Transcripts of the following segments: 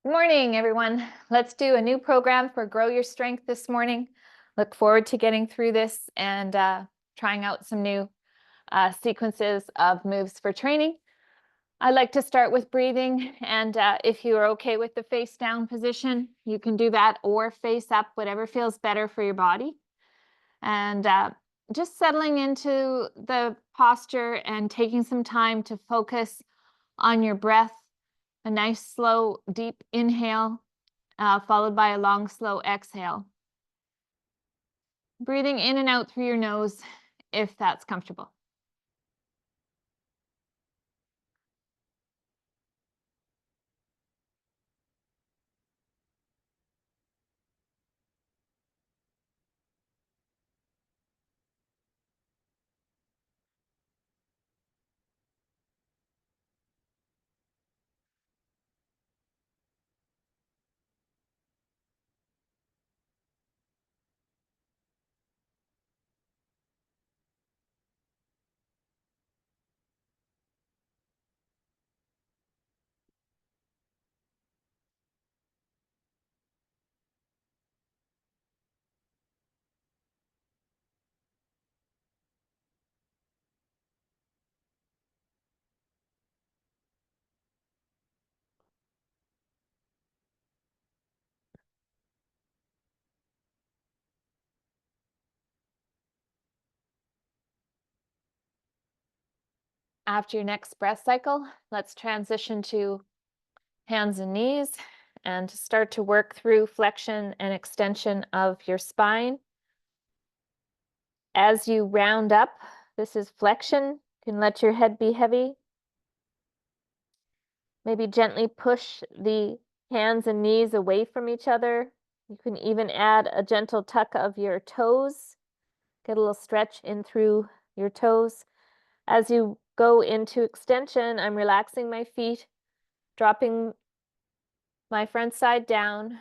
Good morning, everyone. Let's do a new program for Grow Your Strength this morning. Look forward to getting through this and trying out some new sequences of moves for training. I like to start with breathing, and if you are okay with the face down position, you can do that, or face up, whatever feels better for your body. And just settling into the posture and taking some time to focus on your breath. A nice, slow, deep inhale, followed by a long, slow exhale. Breathing in and out through your nose if that's comfortable. After your next breath cycle, let's transition to hands and knees and start to work through flexion and extension of your spine. As you round up, this is flexion. You can let your head be heavy. Maybe gently push the hands and knees away from each other. You can even add a gentle tuck of your toes. Get a little stretch in through your toes. As you go into extension, I'm relaxing my feet, dropping my front side down,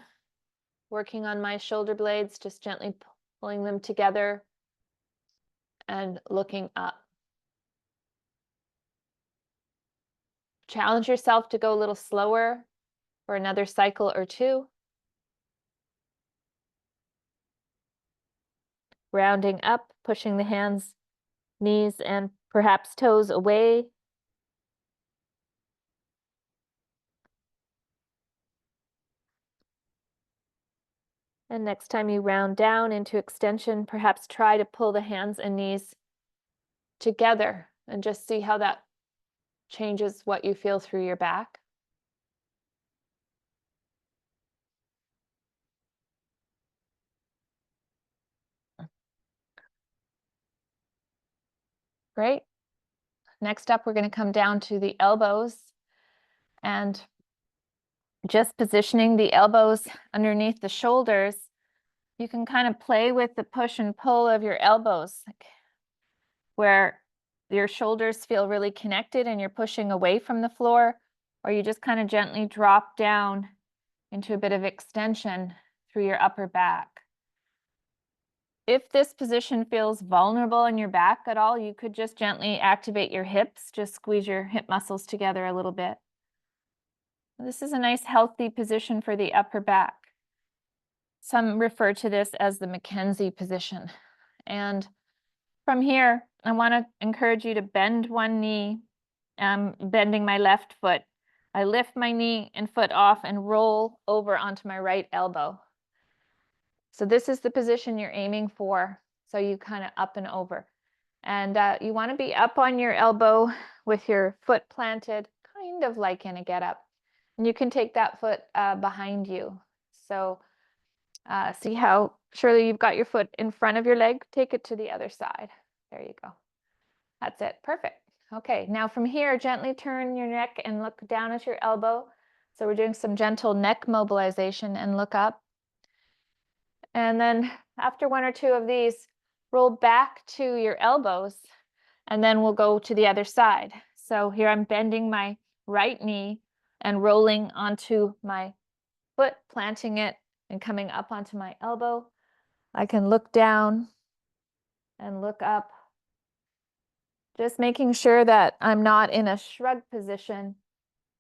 working on my shoulder blades, just gently pulling them together and looking up. Challenge yourself to go a little slower for another cycle or two. Rounding up, pushing the hands, knees, and perhaps toes away. And next time you round down into extension, perhaps try to pull the hands and knees together and just see how that changes what you feel through your back. Great. Next up, we're going to come down to the elbows and just positioning the elbows underneath the shoulders. You can kind of play with the push and pull of your elbows, where your shoulders feel really connected and you're pushing away from the floor, or you just kind of gently drop down into a bit of extension through your upper back. If this position feels vulnerable in your back at all, you could just gently activate your hips, just squeeze your hip muscles together a little bit. This is a nice healthy position for the upper back. Some refer to this as the Mackenzie position. And from here, I want to encourage you to bend one knee. I'm bending my left foot. I lift my knee and foot off and roll over onto my right elbow. So this is the position you're aiming for. So you kind of up and over. And you want to be up on your elbow with your foot planted, kind of like in a get up. And you can take that foot behind you. So see how surely you've got your foot in front of your leg. Take it to the other side. There you go. That's it. Perfect. Okay, now from here, gently turn your neck and look down at your elbow. So we're doing some gentle neck mobilization and look up. And then after one or two of these, roll back to your elbows, and then we'll go to the other side. So here I'm bending my right knee and rolling onto my foot, planting it and coming up onto my elbow. I can look down and look up, just making sure that I'm not in a shrug position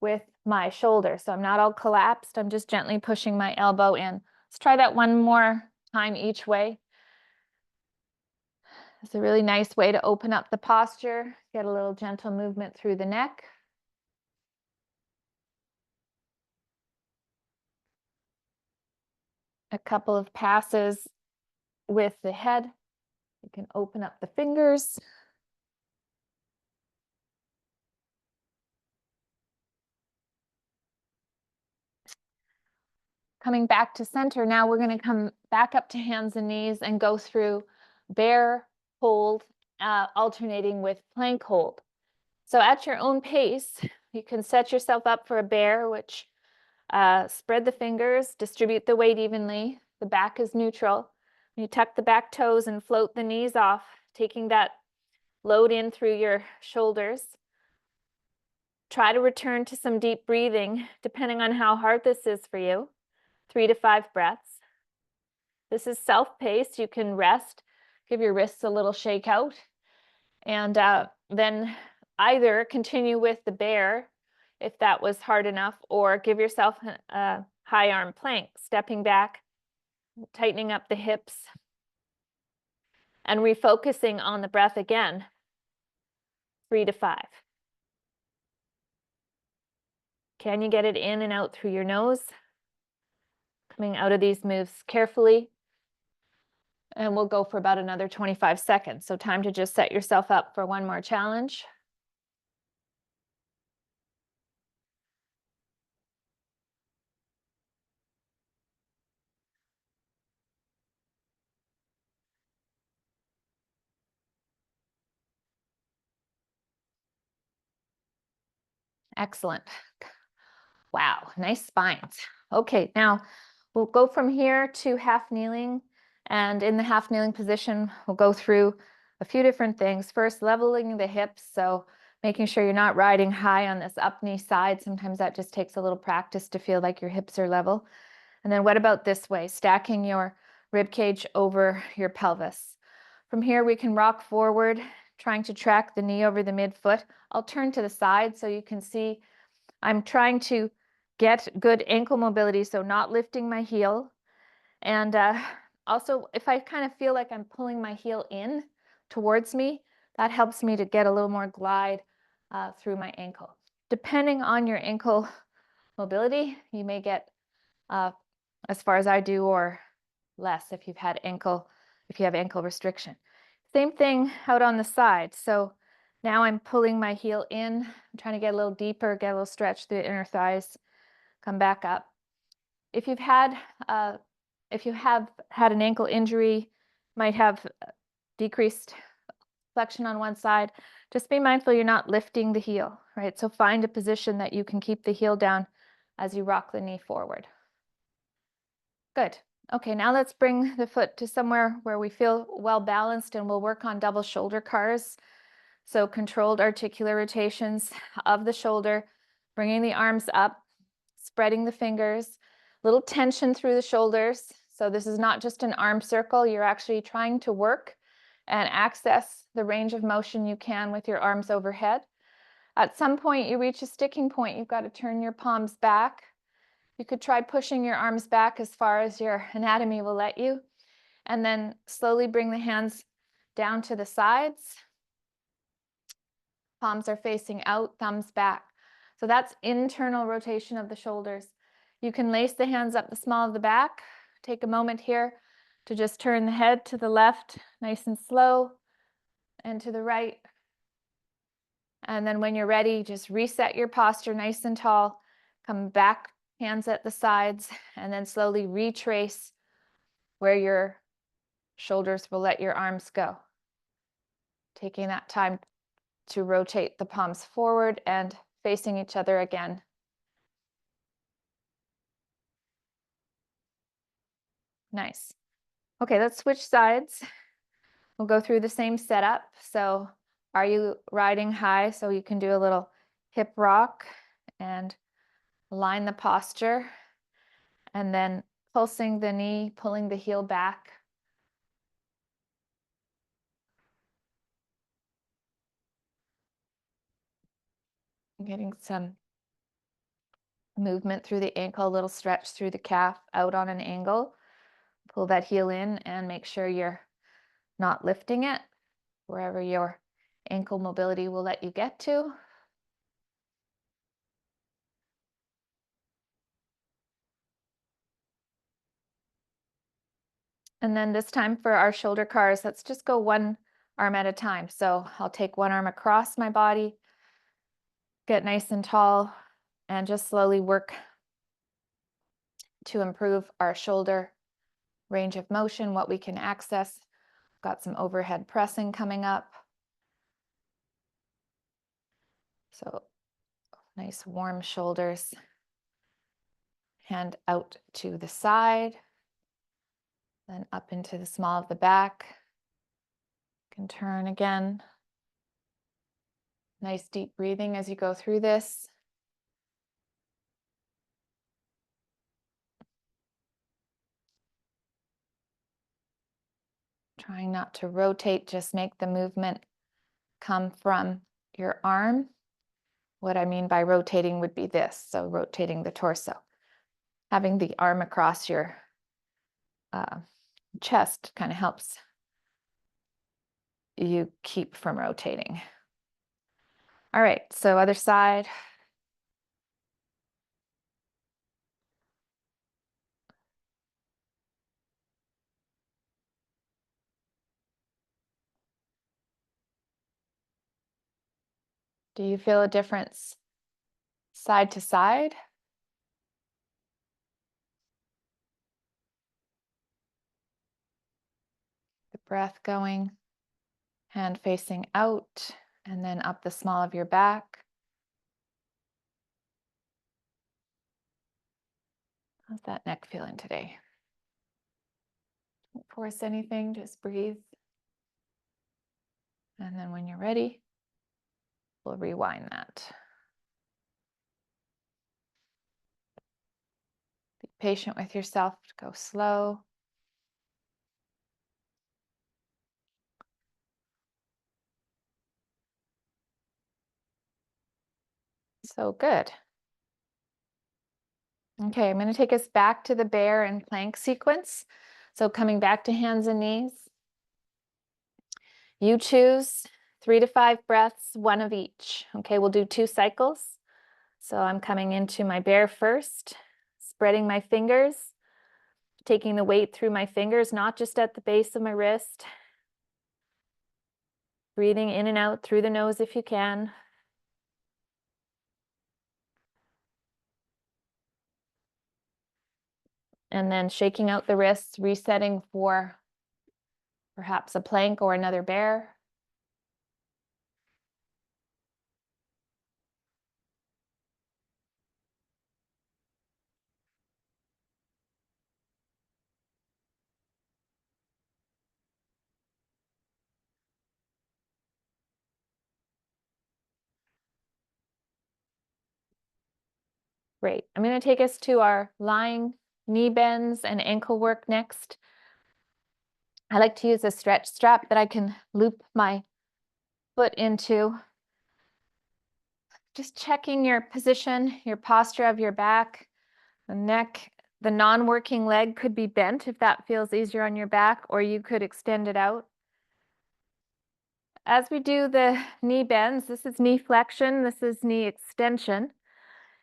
with my shoulder. So I'm not all collapsed. I'm just gently pushing my elbow in. Let's try that one more time each way. It's a really nice way to open up the posture, get a little gentle movement through the neck. A couple of passes with the head. You can open up the fingers. Coming back to center, now we're going to come back up to hands and knees and go through bear hold, alternating with plank hold. So at your own pace, you can set yourself up for a bear, which spread the fingers, distribute the weight evenly. The back is neutral. You tuck the back toes and float the knees off, taking that load in through your shoulders. Try to return to some deep breathing, depending on how hard this is for you. 3 to 5 breaths. This is self-paced. You can rest, give your wrists a little shake out, and then either continue with the bear if that was hard enough, or give yourself a high arm plank, stepping back, tightening up the hips, and refocusing on the breath again. 3 to 5. Can you get it in and out through your nose? Coming out of these moves carefully. And we'll go for about another 25 seconds. So time to just set yourself up for one more challenge. Excellent. Wow, nice spines. Okay, now we'll go from here to half kneeling. And in the half kneeling position, we'll go through a few different things. First, leveling the hips. So making sure you're not riding high on this up knee side. Sometimes that just takes a little practice to feel like your hips are level. And then what about this way? Stacking your rib cage over your pelvis. From here, we can rock forward, trying to track the knee over the midfoot. I'll turn to the side so you can see I'm trying to get good ankle mobility, so not lifting my heel. And also, if I kind of feel like I'm pulling my heel in towards me, that helps me to get a little more glide through my ankle. Depending on your ankle mobility, you may get as far as I do, or less if you have ankle restriction. Same thing out on the side. So now I'm pulling my heel in. I'm trying to get a little deeper, get a little stretch through the inner thighs, come back up. If you have had an ankle injury, might have decreased flexion on one side, just be mindful you're not lifting the heel, right? So find a position that you can keep the heel down as you rock the knee forward. Good. Okay, now let's bring the foot to somewhere where we feel well balanced, and we'll work on double shoulder cars. So controlled articular rotations of the shoulder, bringing the arms up, spreading the fingers, little tension through the shoulders. So this is not just an arm circle. You're actually trying to work and access the range of motion you can with your arms overhead. At some point, you reach a sticking point. You've got to turn your palms back. You could try pushing your arms back as far as your anatomy will let you, and then slowly bring the hands down to the sides. Palms are facing out, thumbs back. So that's internal rotation of the shoulders. You can lace the hands up the small of the back. Take a moment here to just turn the head to the left, nice and slow, and to the right. And then when you're ready, just reset your posture nice and tall. Come back, hands at the sides, and then slowly retrace where your shoulders will let your arms go. Taking that time to rotate the palms forward and facing each other again. Nice. Okay, let's switch sides. We'll go through the same setup. So are you riding high? So you can do a little hip rock and align the posture, and then pulsing the knee, pulling the heel back. Getting some movement through the ankle, a little stretch through the calf, out on an angle. Pull that heel in and make sure you're not lifting it, wherever your ankle mobility will let you get to. And then this time for our shoulder cars, let's just go one arm at a time. So I'll take one arm across my body, get nice and tall, and just slowly work to improve our shoulder range of motion, what we can access. Got some overhead pressing coming up. So nice warm shoulders. Hand out to the side, then up into the small of the back. You can turn again. Nice deep breathing as you go through this. Trying not to rotate, just make the movement come from your arm. What I mean by rotating would be this, so rotating the torso. Having the arm across your chest kind of helps you keep from rotating. All right, so other side. Do you feel a difference side to side? The breath going, hand facing out, and then up the small of your back. How's that neck feeling today? Don't force anything, just breathe. And then when you're ready, we'll rewind that. Be patient with yourself, go slow. So good. Okay, I'm going to take us back to the bear and plank sequence. So coming back to hands and knees. You choose 3 to 5 breaths, one of each. Okay, we'll do 2 cycles. So I'm coming into my bear first, spreading my fingers, taking the weight through my fingers, not just at the base of my wrist. Breathing in and out through the nose if you can. And then shaking out the wrists, resetting for perhaps a plank or another bear. Great. I'm going to take us to our lying knee bends and ankle work next. I like to use a stretch strap that I can loop my foot into. Just checking your position, your posture of your back, the neck. The non-working leg could be bent if that feels easier on your back, or you could extend it out. As we do the knee bends, this is knee flexion, this is knee extension.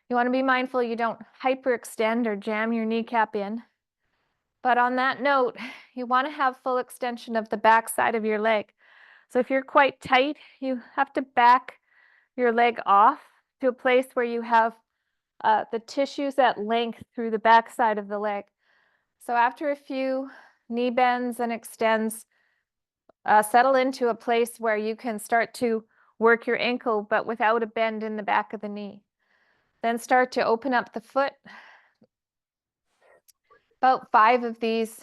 You want to be mindful you don't hyperextend or jam your kneecap in. But on that note, you want to have full extension of the back side of your leg. So if you're quite tight, you have to back your leg off to a place where you have the tissues at length through the back side of the leg. So after a few knee bends and extends, settle into a place where you can start to work your ankle, but without a bend in the back of the knee. Then start to open up the foot. About 5 of these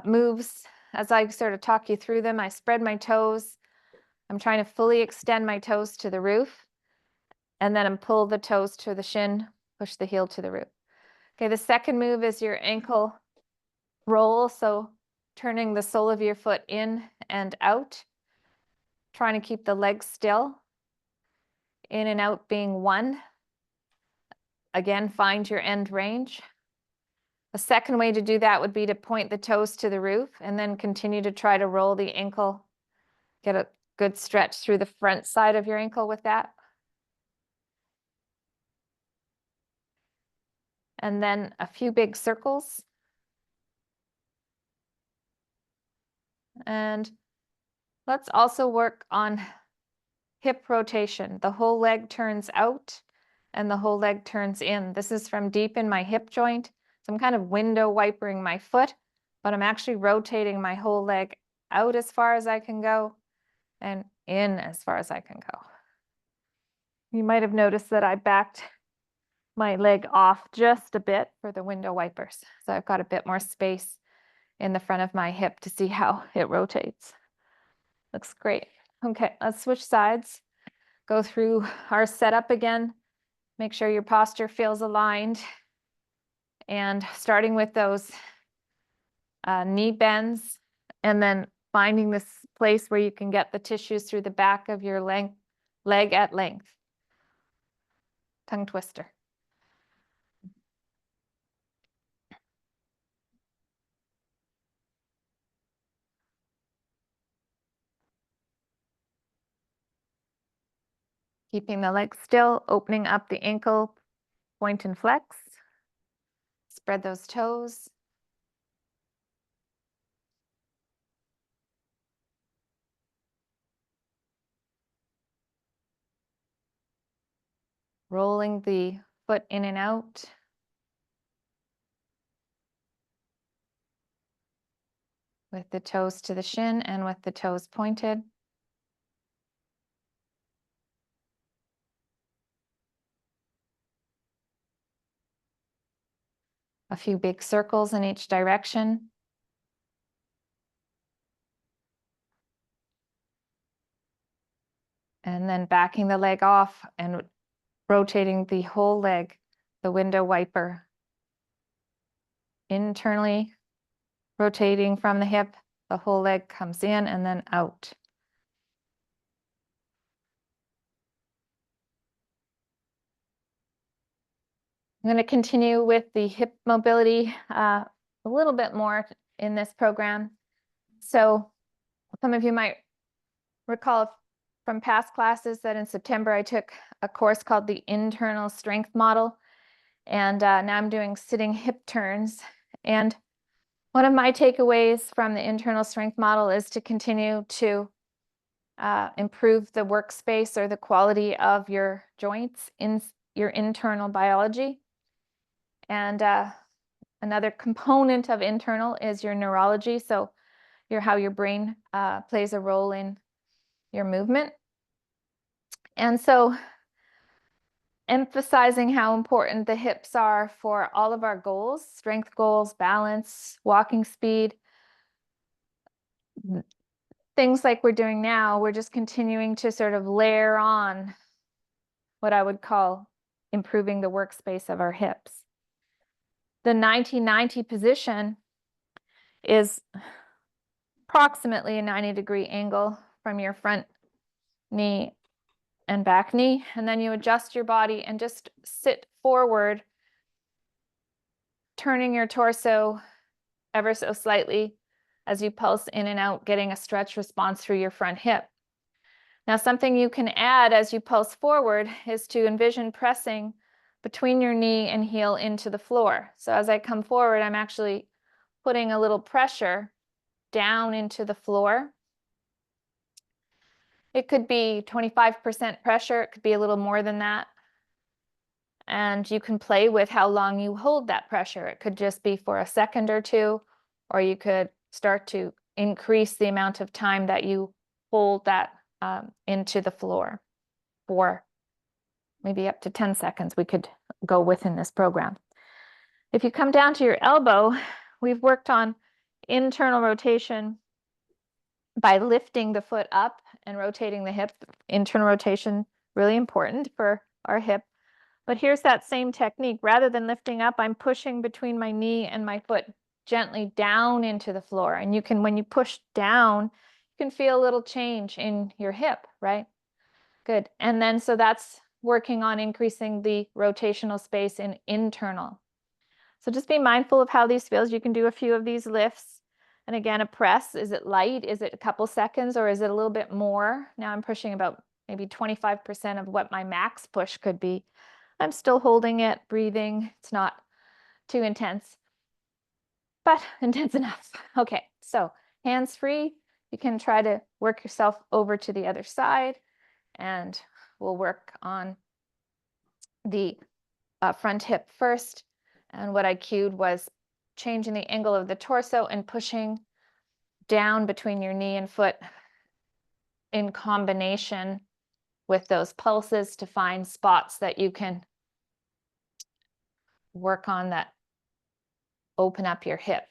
moves. As I sort of talk you through them, I spread my toes. I'm trying to fully extend my toes to the roof. And then I'm pull the toes to the shin, push the heel to the roof. Okay, the second move is your ankle roll. So turning the sole of your foot in and out. Trying to keep the legs still. In and out being 1. again, find your end range. A second way to do that would be to point the toes to the roof and then continue to try to roll the ankle. Get a good stretch through the front side of your ankle with that. And then a few big circles. And let's also work on hip rotation. The whole leg turns out and the whole leg turns in. This is from deep in my hip joint. So I'm kind of window wipering my foot, but I'm actually rotating my whole leg out as far as I can go and in as far as I can go. You might have noticed that I backed my leg off just a bit for the window wipers. So I've got a bit more space in the front of my hip to see how it rotates. Looks great. Okay, let's switch sides. Go through our setup again. Make sure your posture feels aligned. And starting with those knee bends, and then finding this place where you can get the tissues through the back of your leg at length. Tongue twister. Keeping the leg still, opening up the ankle, point and flex. Spread those toes. Rolling the foot in and out. With the toes to the shin and with the toes pointed. A few big circles in each direction. And then backing the leg off and rotating the whole leg, the window wiper. Internally rotating from the hip, the whole leg comes in and then out. I'm going to continue with the hip mobility a little bit more in this program. So some of you might recall from past classes that in September I took a course called the Internal Strength Model, and now I'm doing sitting hip turns. And one of my takeaways from the Internal Strength Model is to continue to improve the workspace or the quality of your joints in your internal biology. And another component of internal is your neurology, so how your brain plays a role in your movement. And so emphasizing how important the hips are for all of our goals, strength goals, balance, walking speed, things like we're doing now, we're just continuing to sort of layer on what I would call improving the workspace of our hips. The 90-90 position is approximately a 90-degree angle from your front knee and back knee, and then you adjust your body and just sit forward, turning your torso ever so slightly as you pulse in and out, getting a stretch response through your front hip. Now, something you can add as you pulse forward is to envision pressing between your knee and heel into the floor. So as I come forward, I'm actually putting a little pressure down into the floor. It could be 25% pressure. It could be a little more than that. And you can play with how long you hold that pressure. It could just be for a second or two, or you could start to increase the amount of time that you hold that into the floor for maybe up to 10 seconds we could go within this program. If you come down to your elbow, we've worked on internal rotation by lifting the foot up and rotating the hip. Internal rotation, really important for our hip. But here's that same technique. Rather than lifting up, I'm pushing between my knee and my foot gently down into the floor. And you can, when you push down, you can feel a little change in your hip, right? Good. And then so that's working on increasing the rotational space in internal. So just be mindful of how these feels. You can do a few of these lifts. And again, a press, is it light? Is it a couple seconds or is it a little bit more? Now I'm pushing about maybe 25% of what my max push could be. I'm still holding it, breathing. It's not too intense, but intense enough. Okay, so hands free. You can try to work yourself over to the other side, and we'll work on the front hip first. And what I cued was changing the angle of the torso and pushing down between your knee and foot in combination with those pulses to find spots that you can work on that open up your hip.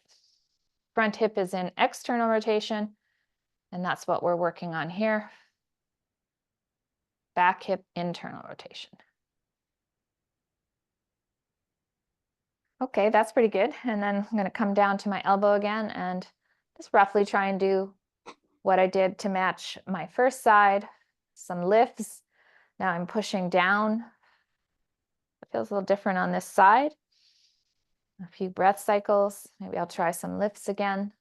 Front hip is in external rotation, and that's what we're working on here. Back hip, internal rotation. Okay, that's pretty good. And then I'm going to come down to my elbow again and just roughly try and do what I did to match my first side. Some lifts. Now I'm pushing down. It feels a little different on this side. A few breath cycles. Maybe I'll try some lifts again.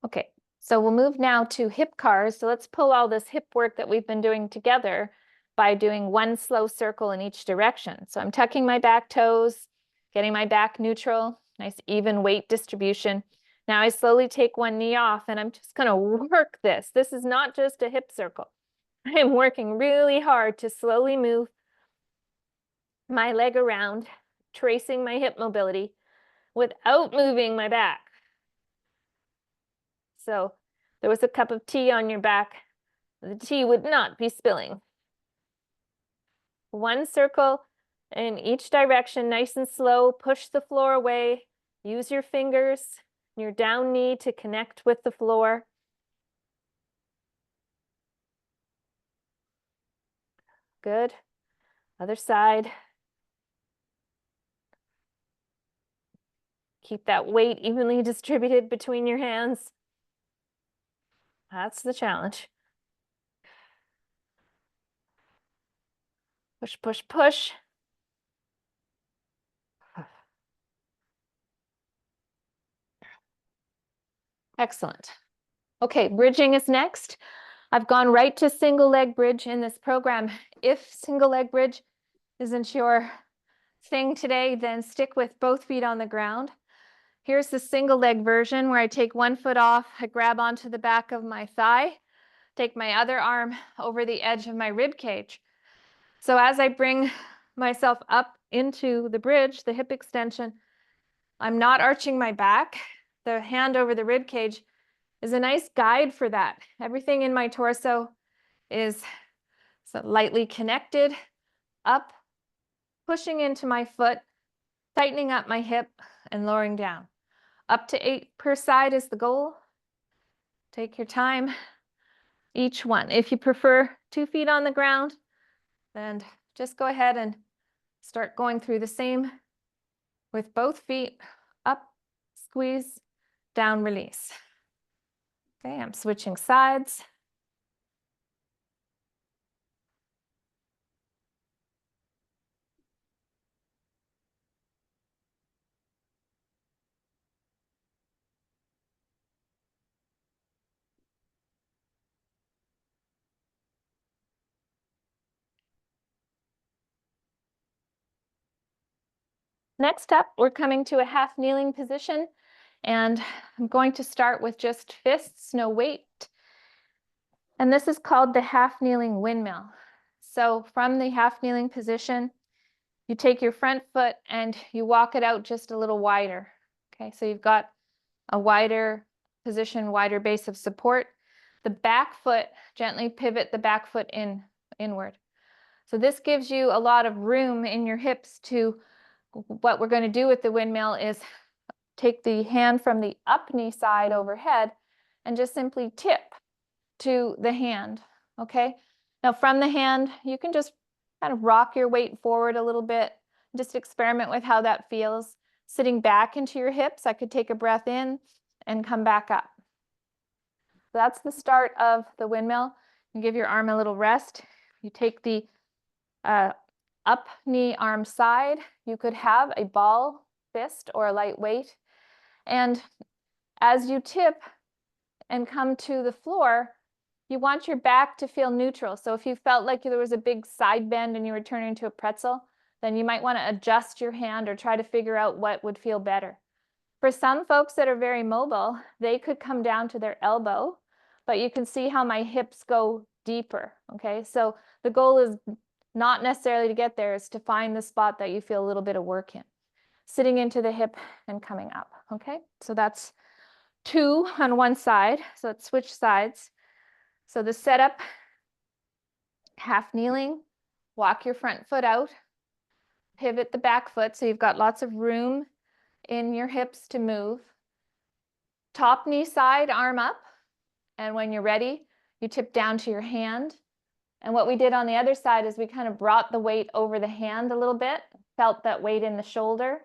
Okay, so we'll move now to hip cars. So let's pull all this hip work that we've been doing together by doing one slow circle in each direction. So I'm tucking my back toes, getting my back neutral, nice even weight distribution. Now I slowly take one knee off and I'm just gonna work this. This is not just a hip circle. I am working really hard to slowly move my leg around, tracing my hip mobility without moving my back. So there was a cup of tea on your back. The tea would not be spilling. One circle in each direction, nice and slow. Push the floor away. Use your fingers, your down knee to connect with the floor. Good. Other side. Keep that weight evenly distributed between your hands. That's the challenge. Push, push, push. Excellent. Okay, bridging is next. I've gone right to single leg bridge in this program. If single leg bridge isn't your thing today, then stick with both feet on the ground. Here's the single leg version where I take one foot off, I grab onto the back of my thigh, take my other arm over the edge of my rib cage. So as I bring myself up into the bridge, the hip extension, I'm not arching my back. The hand over the rib cage is a nice guide for that. Everything in my torso is lightly connected, up, pushing into my foot, tightening up my hip and lowering down. Up to 8 per side is the goal. Take your time, each one. If you prefer 2 feet on the ground, then just go ahead and start going through the same with both feet. Up, squeeze, down, release. Okay, I'm switching sides. Next up, we're coming to a half kneeling position, and I'm going to start with just fists, no weight. And this is called the half kneeling windmill. So from the half kneeling position, you take your front foot and you walk it out just a little wider. Okay, so you've got a wider position, wider base of support. The back foot, gently pivot the back foot inward. So this gives you a lot of room in your hips to, what we're going to do with the windmill is take the hand from the up knee side overhead and just simply tip to the hand, okay? Now from the hand, you can just kind of rock your weight forward a little bit, just experiment with how that feels. sitting back into your hips. I could take a breath in and come back up. So that's the start of the windmill. You give your arm a little rest. You take the up knee arm side. You could have a ball fist or a light weight. And as you tip and come to the floor, you want your back to feel neutral. So if you felt like there was a big side bend and you were turning into a pretzel, then you might want to adjust your hand or try to figure out what would feel better. For some folks that are very mobile, they could come down to their elbow, but you can see how my hips go deeper, okay? So the goal is not necessarily to get there, is to find the spot that you feel a little bit of work in. Sitting into the hip and coming up, okay? So that's 2 on one side, so let's switch sides. So the setup, half kneeling, walk your front foot out, pivot the back foot so you've got lots of room in your hips to move. Top knee side, arm up, and when you're ready, you tip down to your hand. And what we did on the other side is we kind of brought the weight over the hand a little bit, felt that weight in the shoulder,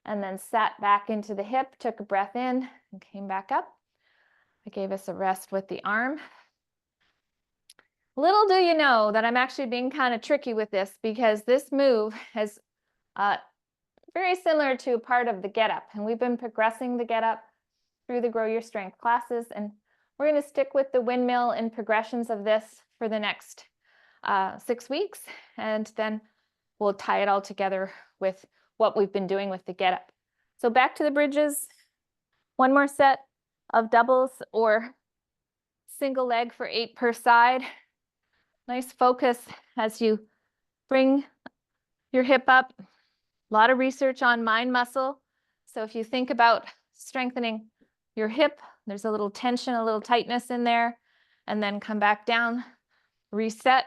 and then sat back into the hip, took a breath in, and came back up. I gave us a rest with the arm. Little do you know that I'm actually being kind of tricky with this, because this move is very similar to part of the get up, and we've been progressing the get up through the Grow Your Strength classes, and we're going to stick with the windmill and progressions of this for the next 6 weeks, and then we'll tie it all together with what we've been doing with the get up. So back to the bridges, one more set of doubles or single leg for 8 per side. Nice focus as you bring your hip up. A lot of research on mind muscle. So if you think about strengthening your hip, there's a little tension, a little tightness in there, and then come back down, reset.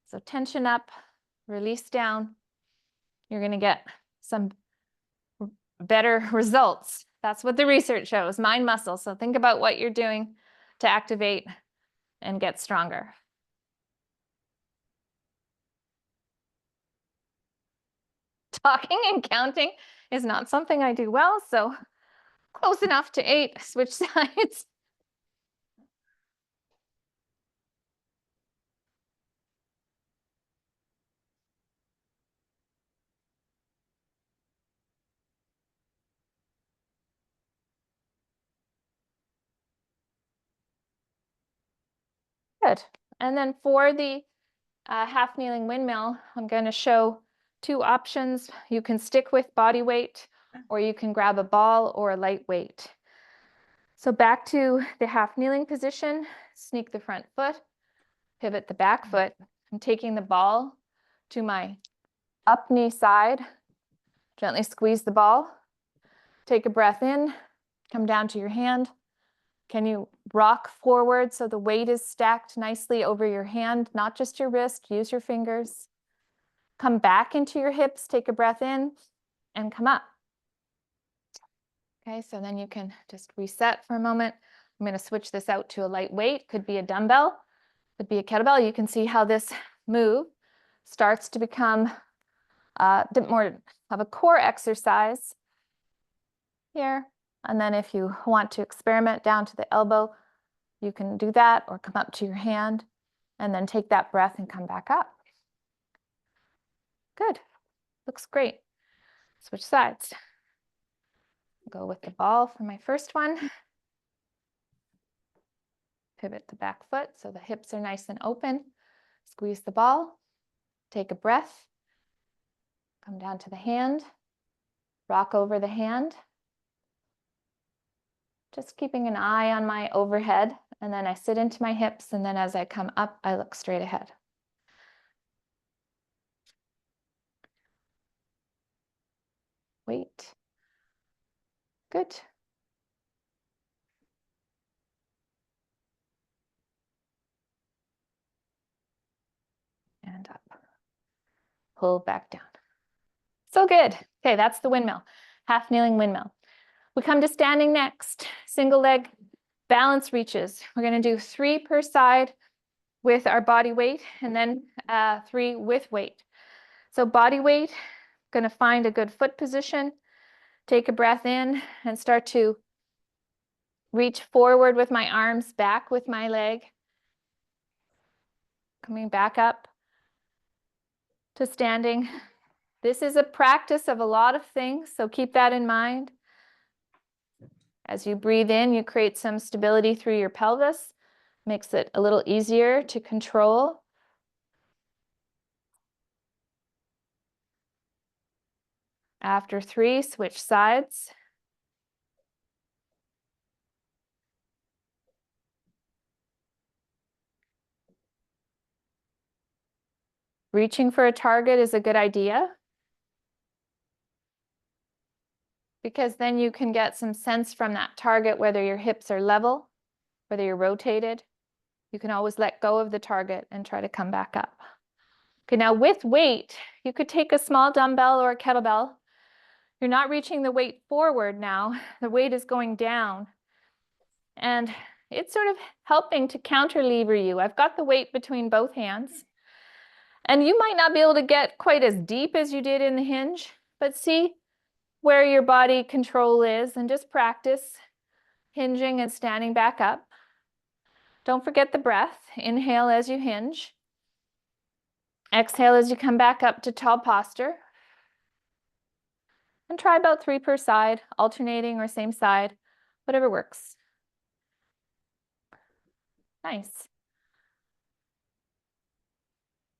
So tension up, release down. You're going to get some better results. That's what the research shows, mind muscle. So think about what you're doing to activate and get stronger. Talking and counting is not something I do well, so close enough to 8, switch sides. Good. And then for the half kneeling windmill, I'm going to show 2 options. You can stick with body weight, or you can grab a ball or a light weight. So back to the half kneeling position, sneak the front foot, pivot the back foot. I'm taking the ball to my up knee side, gently squeeze the ball, take a breath in, come down to your hand. Can you rock forward so the weight is stacked nicely over your hand, not just your wrist, use your fingers. Come back into your hips, take a breath in, and come up. Okay, so then you can just reset for a moment. I'm going to switch this out to a light weight. Could be a dumbbell, could be a kettlebell. You can see how this move starts to become a bit more of a core exercise here. And then if you want to experiment down to the elbow, you can do that, or come up to your hand and then take that breath and come back up. Good, looks great. Switch sides. Go with the ball for my first one. Pivot the back foot so the hips are nice and open. Squeeze the ball, take a breath, come down to the hand, rock over the hand. Just keeping an eye on my overhead, and then I sit into my hips, and then as I come up, I look straight ahead. Wait. Good. And up. Pull back down. So good. Okay, that's the windmill. Half kneeling windmill. We come to standing next. Single leg balance reaches. We're going to do 3 per side with our body weight, and then 3 with weight. So body weight, going to find a good foot position. Take a breath in and start to reach forward with my arms, back with my leg. Coming back up to standing. This is a practice of a lot of things, so keep that in mind. As you breathe in, you create some stability through your pelvis. Makes it a little easier to control. After 3, switch sides. Reaching for a target is a good idea, because then you can get some sense from that target whether your hips are level, whether you're rotated. You can always let go of the target and try to come back up. Okay, now with weight, you could take a small dumbbell or a kettlebell. You're not reaching the weight forward now. The weight is going down. And it's sort of helping to counterlever you. I've got the weight between both hands. And you might not be able to get quite as deep as you did in the hinge, but see where your body control is and just practice hinging and standing back up. Don't forget the breath. Inhale as you hinge. Exhale as you come back up to tall posture. And try about 3 per side, alternating or same side, whatever works. Nice.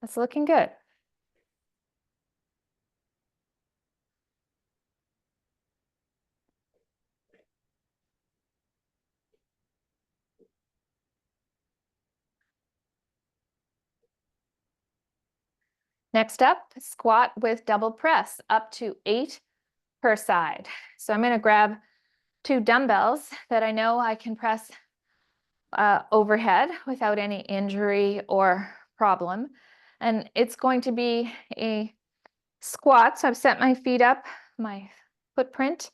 That's looking good. Next up, squat with double press, up to 8 per side. So I'm going to grab 2 dumbbells that I know I can press overhead without any injury or problem. And it's going to be a squat. So I've set my feet up, my footprint,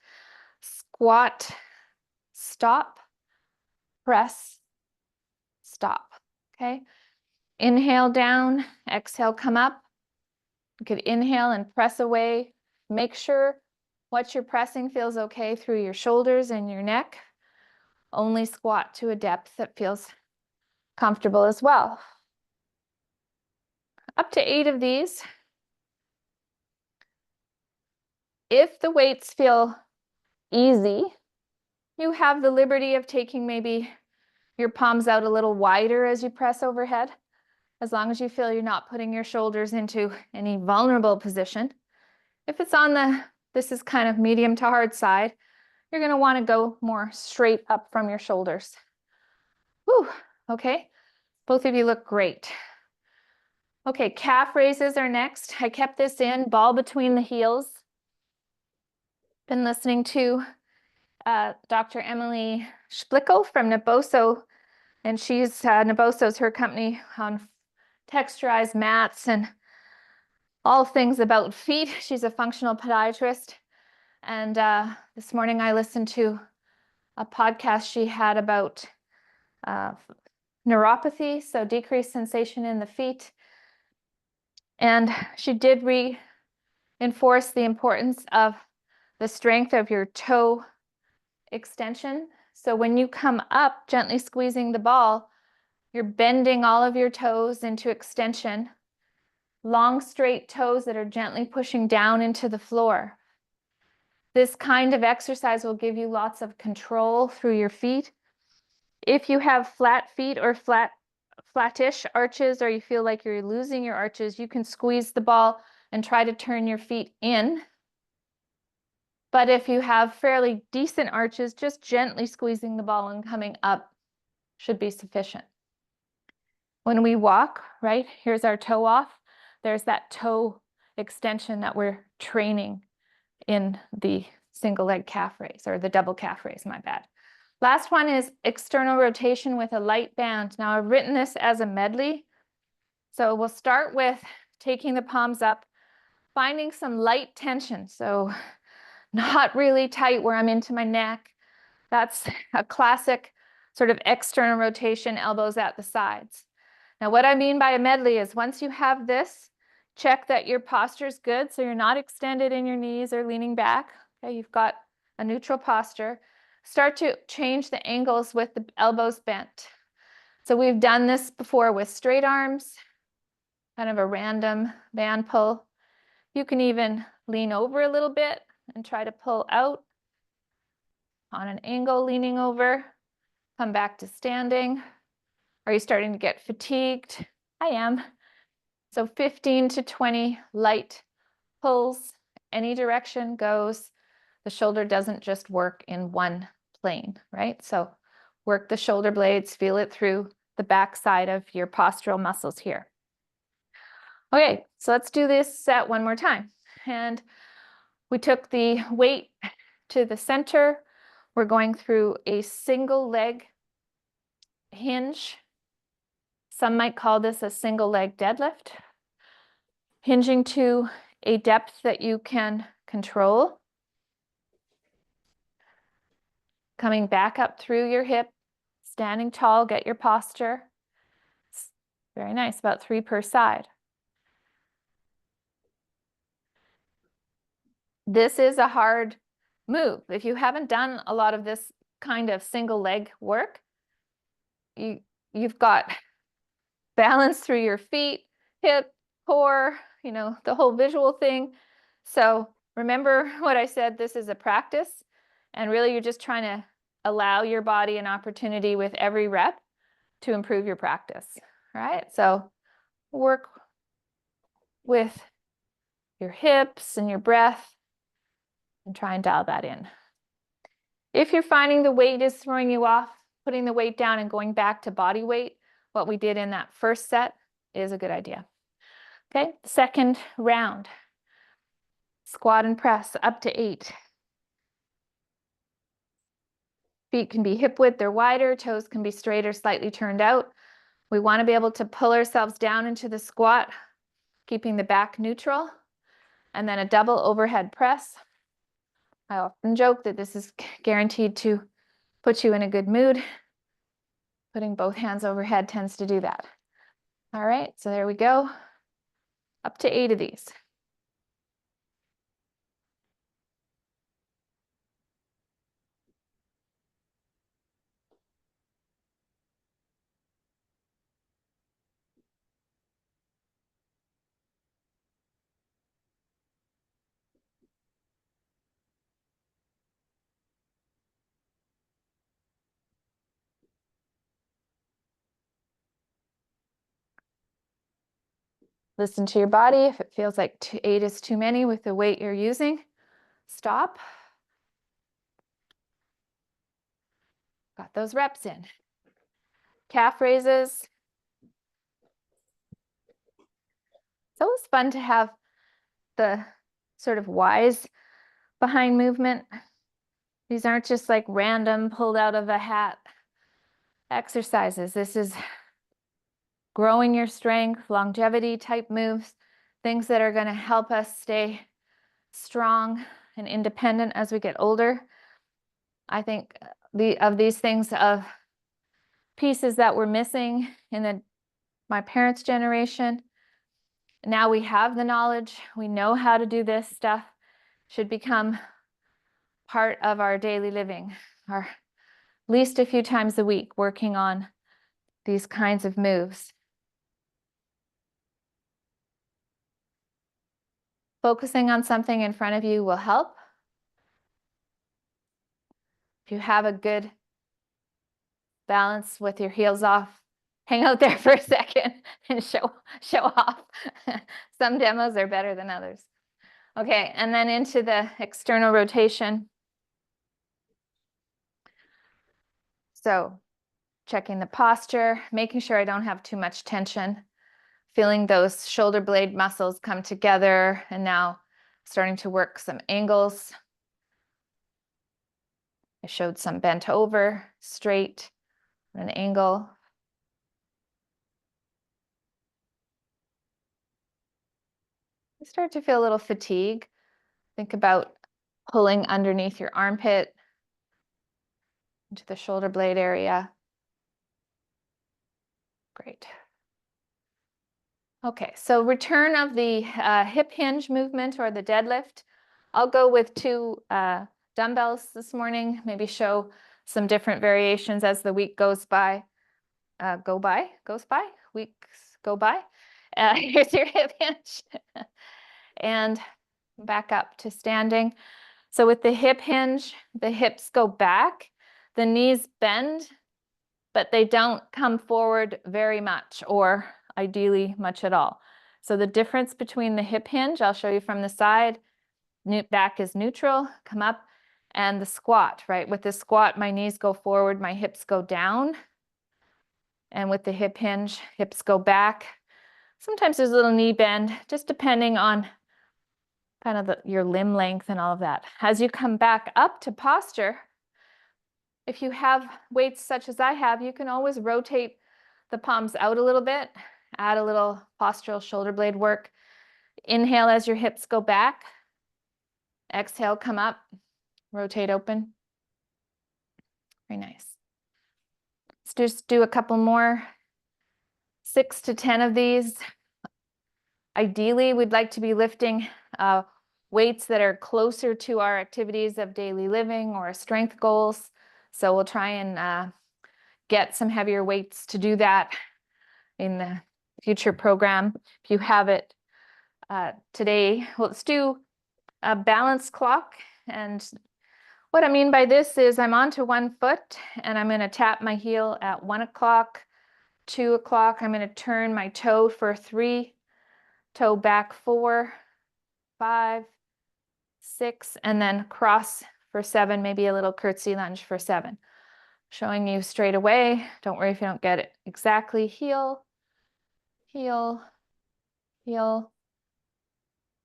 squat, stop, press, stop. Okay. Inhale down, exhale, come up. You could inhale and press away. Make sure what you're pressing feels okay through your shoulders and your neck. Only squat to a depth that feels comfortable as well. Up to 8 of these. If the weights feel easy, you have the liberty of taking maybe your palms out a little wider as you press overhead, as long as you feel you're not putting your shoulders into any vulnerable position. If it's on this is kind of medium to hard side, you're going to want to go more straight up from your shoulders. Whew, okay. Both of you look great. Okay, calf raises are next. I kept this in, ball between the heels. Been listening to Dr. Emily Splickel from Naboso, and she's, Naboso's her company on texturized mats and all things about feet. She's a functional podiatrist. And this morning I listened to a podcast she had about neuropathy, so decreased sensation in the feet. And she did reinforce the importance of the strength of your toe extension. So when you come up, gently squeezing the ball, you're bending all of your toes into extension. Long, straight toes that are gently pushing down into the floor. This kind of exercise will give you lots of control through your feet. If you have flat feet or flattish arches, or you feel like you're losing your arches, you can squeeze the ball and try to turn your feet in. But if you have fairly decent arches, just gently squeezing the ball and coming up should be sufficient. When we walk, right, here's our toe off. There's that toe extension that we're training in the single leg calf raise, or the double calf raise, my bad. Last one is external rotation with a light band. Now I've written this as a medley. So we'll start with taking the palms up, finding some light tension. So not really tight where I'm into my neck. That's a classic sort of external rotation, elbows at the sides. Now what I mean by a medley is once you have this, check that your posture is good, so you're not extended in your knees or leaning back. Okay, you've got a neutral posture. Start to change the angles with the elbows bent. So we've done this before with straight arms, kind of a random band pull. You can even lean over a little bit and try to pull out on an angle, leaning over. Come back to standing. Are you starting to get fatigued? I am. So 15 to 20 light pulls, any direction goes. The shoulder doesn't just work in one plane, right? So work the shoulder blades, feel it through the back side of your postural muscles here. Okay, so let's do this set one more time. And we took the weight to the center. We're going through a single leg hinge. Some might call this a single leg deadlift. Hinging to a depth that you can control. Coming back up through your hip, standing tall, get your posture. Very nice, about 3 per side. This is a hard move. If you haven't done a lot of this kind of single leg work, you've got balance through your feet, hip, core, you know, the whole visual thing. So remember what I said, this is a practice, and really you're just trying to allow your body an opportunity with every rep to improve your practice, right? So work with your hips and your breath and try and dial that in. If you're finding the weight is throwing you off, putting the weight down and going back to body weight, what we did in that first set, is a good idea. Okay, second round. Squat and press up to 8. Feet can be hip width or wider, toes can be straight or slightly turned out. We want to be able to pull ourselves down into the squat, keeping the back neutral, and then a double overhead press. I often joke that this is guaranteed to put you in a good mood. Putting both hands overhead tends to do that. All right, so there we go. Up to 8 of these. Listen to your body. If it feels like 8 is too many with the weight you're using, stop. Got those reps in. Calf raises. It's always fun to have the sort of whys behind movement. These aren't just like random pulled out of a hat exercises. This is growing your strength, longevity type moves, things that are going to help us stay strong and independent as we get older. I think of these things, of pieces that were missing in my parents' generation. Now we have the knowledge, we know how to do this stuff, should become part of our daily living, or at least a few times a week working on these kinds of moves. Focusing on something in front of you will help. If you have a good balance with your heels off, hang out there for a second and show off. Some demos are better than others. Okay, and then into the external rotation. So checking the posture, making sure I don't have too much tension, feeling those shoulder blade muscles come together, and now starting to work some angles. I showed some bent over, straight, an angle. You start to feel a little fatigue. Think about pulling underneath your armpit into the shoulder blade area. Great. Okay, so return of the hip hinge movement or the deadlift. I'll go with 2 dumbbells this morning, maybe show some different variations as the week goes by. Weeks go by. Here's your hip hinge. And back up to standing. So with the hip hinge, the hips go back, the knees bend, but they don't come forward very much, or ideally much at all. So the difference between the hip hinge, I'll show you from the side, back is neutral, come up, and the squat, right? With the squat, my knees go forward, my hips go down. And with the hip hinge, hips go back. Sometimes there's a little knee bend, just depending on kind of your limb length and all of that. As you come back up to posture, if you have weights such as I have, you can always rotate the palms out a little bit, add a little postural shoulder blade work. Inhale as your hips go back. Exhale, come up, rotate open. Very nice. Let's just do a couple more, 6 to 10 of these. Ideally, we'd like to be lifting weights that are closer to our activities of daily living or strength goals. So we'll try and get some heavier weights to do that in the future program. If you have it today, well, let's do a balance clock. And what I mean by this is I'm onto one foot and I'm going to tap my heel at 1 o'clock, 2 o'clock. I'm going to turn my toe for 3, toe back 4, 5, 6, and then cross for 7, maybe a little curtsy lunge for 7. Showing you straight away. Don't worry if you don't get it exactly. Heel, heel, heel,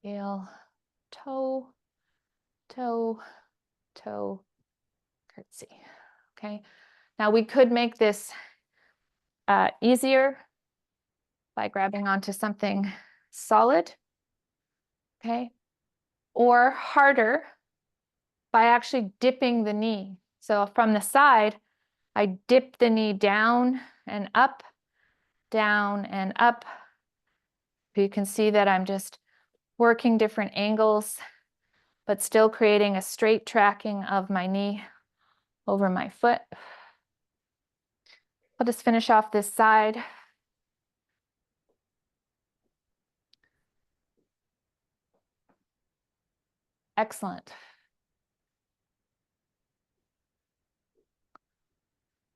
heel, toe, toe, toe, curtsy. Okay. Now we could make this easier by grabbing onto something solid. Okay. Or harder by actually dipping the knee. So from the side, I dip the knee down and up, down and up. You can see that I'm just working different angles, but still creating a straight tracking of my knee over my foot. I'll just finish off this side. Excellent.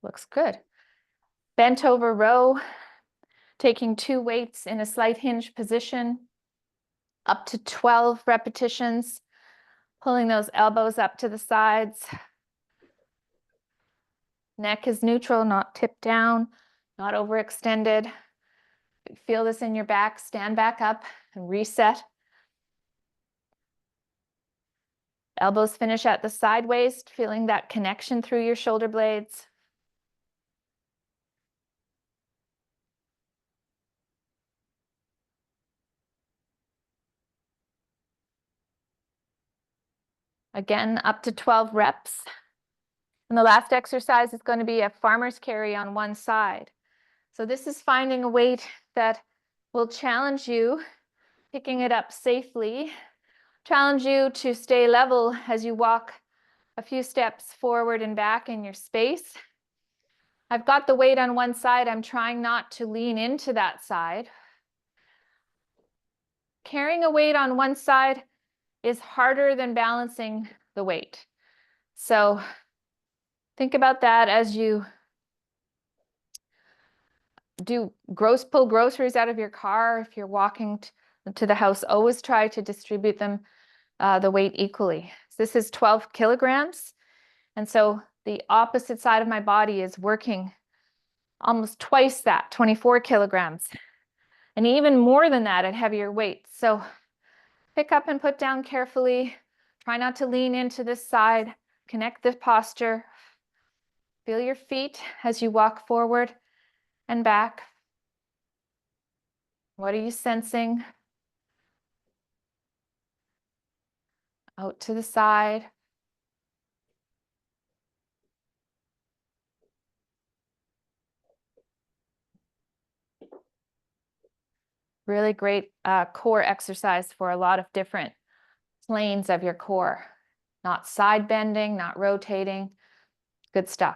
Looks good. Bent over row, taking 2 weights in a slight hinge position, up to 12 repetitions, pulling those elbows up to the sides. Neck is neutral, not tipped down, not overextended. Feel this in your back, stand back up and reset. Elbows finish at the side waist, feeling that connection through your shoulder blades. Again, up to 12 reps. And the last exercise is going to be a farmer's carry on one side. So this is finding a weight that will challenge you, picking it up safely, challenge you to stay level as you walk a few steps forward and back in your space. I've got the weight on one side. I'm trying not to lean into that side. Carrying a weight on one side is harder than balancing the weight. So think about that as you pull groceries out of your car. If you're walking to the house, always try to distribute them, the weight equally. So this is 12 kilograms. And so the opposite side of my body is working almost twice that, 24 kilograms. And even more than that at heavier weights. So pick up and put down carefully. Try not to lean into this side. Connect the posture. Feel your feet as you walk forward and back. What are you sensing? Out to the side. Really great core exercise for a lot of different planes of your core. not side bending, not rotating. Good stuff.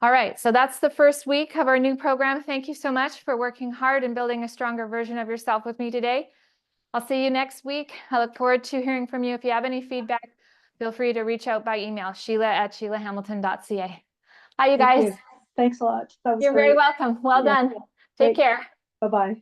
All right, so that's the first week of our new program. Thank you so much for working hard and building a stronger version of yourself with me today. I'll see you next week. I look forward to hearing from you. If you have any feedback, feel free to reach out by email, sheila@sheilahamilton.ca. Hi, you guys. Thanks a lot. That was You're great. very welcome. Well Yeah. done. Take Great. care. Bye-bye.